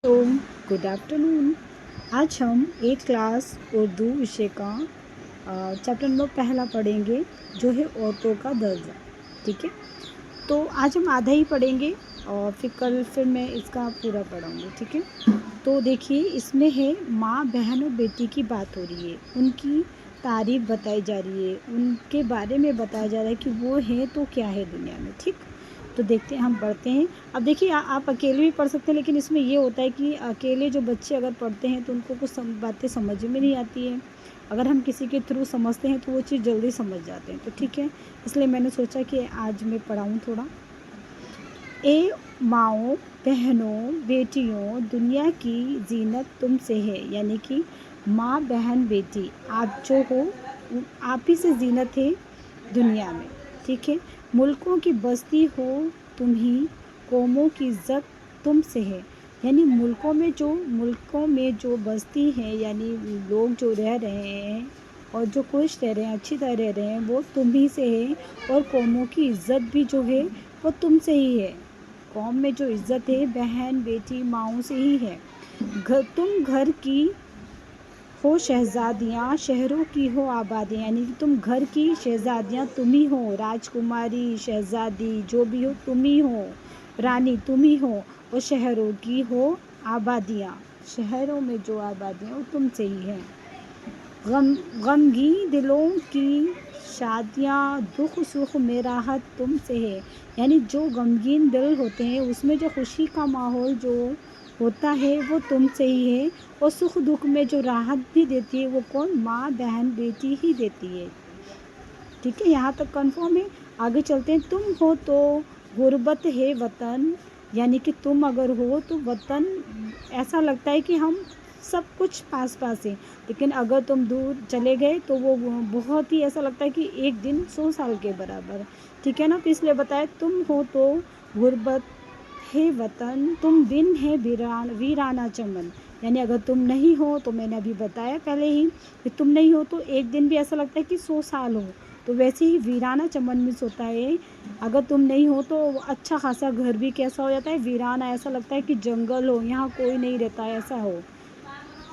तो good afternoon. आज हम 8 क्लास उर्दू विषय का चैप्टर नंबर पहला पढ़ेंगे, जो है औरतों का दर्जा। ठीक है, तो आज हम आधा ही पढ़ेंगे और फिर मैं इसका पूरा पढ़ाऊँगी। ठीक है, तो देखिए इसमें है माँ, बहन और बेटी की बात हो रही है, उनकी तारीफ़ बताई जा रही है, उनके बारे में बताया जा रहा है कि वो हैं तो क्या है दुनिया में। ठीक, तो देखते हैं, हम पढ़ते हैं। अब देखिए आप अकेले भी पढ़ सकते हैं, लेकिन इसमें ये होता है कि अकेले जो बच्चे अगर पढ़ते हैं तो उनको कुछ बातें समझ में नहीं आती हैं। अगर हम किसी के थ्रू समझते हैं तो वो चीज़ जल्दी समझ जाते हैं। तो ठीक है, इसलिए मैंने सोचा कि आज मैं पढ़ाऊँ थोड़ा। ए माओ, बहनों, बेटियों, दुनिया की जीनत तुमसे है, यानी कि माँ, बहन, बेटी, आप जो हो आप ही से जीनत है दुनिया में। ठीक है, मुल्कों की बस्ती हो तुम ही, कौमों की इज़्ज़त तुमसे है, यानी मुल्कों में जो बस्ती है, यानी लोग जो रह रहे हैं और जो खुश रह रहे हैं, अच्छी तरह रह रहे हैं, वो तुम ही से है। और कौमों की इज़्ज़त भी जो है वो तुमसे ही है। कौम में जो इज़्ज़त है बहन, बेटी, माँओं से ही है। तुम घर की हो शहज़ादियाँ, शहरों की हो आबादियाँ, यानी कि तुम घर की शहज़ादियाँ तुम ही हो, राजकुमारी, शहज़ादी जो भी हो तुम ही हो, रानी तुम ही हो। और शहरों की हो आबादियाँ, शहरों में जो आबादियाँ वो तुमसे ही हैं। गमगीन दिलों की शादियाँ, दुख सुख में राहत तुमसे है, यानी जो गमगीन दिल होते हैं उसमें जो खुशी का माहौल जो होता है वो तुमसे ही है। और सुख दुख में जो राहत भी देती है वो कौन? माँ, बहन, बेटी ही देती है। ठीक है, यहाँ तक कंफर्म है। आगे चलते हैं। तुम हो तो गुर्बत है वतन, यानी कि तुम अगर हो तो वतन ऐसा लगता है कि हम सब कुछ पास पास है, लेकिन अगर तुम दूर चले गए तो वो बहुत ही ऐसा लगता है कि एक दिन 100 साल के बराबर। ठीक है ना, तो इसलिए बताए तुम हो तो गुर्बत है वतन, तुम दिन है वीराना चमन, यानी अगर तुम नहीं हो तो मैंने अभी बताया पहले ही कि तुम नहीं हो तो एक दिन भी ऐसा लगता है कि 100 साल हो। तो वैसे ही वीराना चमन मिस होता है, अगर तुम नहीं हो तो अच्छा खासा घर भी कैसा हो जाता है? वीराना, ऐसा लगता है कि जंगल हो, यहाँ कोई नहीं रहता, ऐसा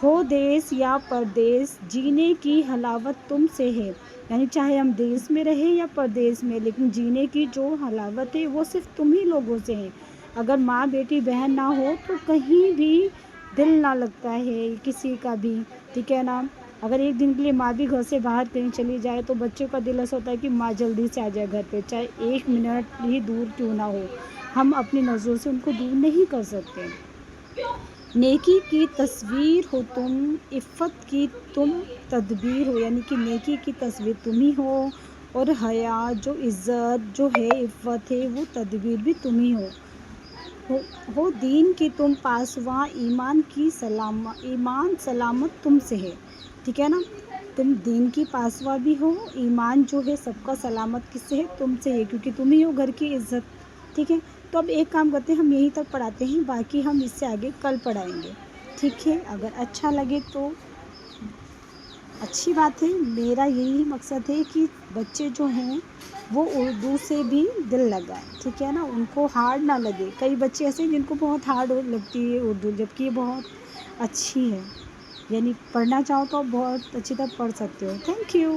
हो देश या परदेश, जीने की हलावत तुमसे है, यानी चाहे हम देश में रहें या परदेश में, लेकिन जीने की जो हलावत है वो सिर्फ तुम ही लोगों से है। अगर माँ, बेटी, बहन ना हो तो कहीं भी दिल ना लगता है किसी का भी। ठीक है ना, अगर एक दिन के लिए माँ भी घर से बाहर कहीं चली जाए तो बच्चों का दिल ऐसा होता है कि माँ जल्दी से आ जाए घर पे, चाहे 1 मिनट ही दूर क्यों ना हो। हम अपनी नज़रों से उनको दूर नहीं कर सकते। नेकी की तस्वीर हो तुम, इफ़्फ़त की तुम तदबीर हो, यानी कि नेकी की तस्वीर तुम ही हो, और हया जो इज़्ज़त जो है, इफ़्फ़त है, वो तदबीर भी तुम ही हो दीन की तुम पासवां, ईमान सलामत तुमसे है। ठीक है ना, तुम दीन की पासवा भी हो, ईमान जो है सबका सलामत किससे है? तुमसे है, क्योंकि तुम ही हो घर की इज़्ज़त। ठीक है, तो अब एक काम करते हैं, हम यहीं तक पढ़ाते हैं, बाकी हम इससे आगे कल पढ़ाएंगे। ठीक है, अगर अच्छा लगे तो अच्छी बात है। मेरा यही मकसद है कि बच्चे जो हैं वो उर्दू से भी दिल लगाएं। ठीक है ना, उनको हार्ड ना लगे। कई बच्चे ऐसे हैं जिनको बहुत हार्ड लगती है उर्दू, जबकि ये बहुत अच्छी है, यानी पढ़ना चाहो तो आप बहुत अच्छी तरह पढ़ सकते हो। Thank you.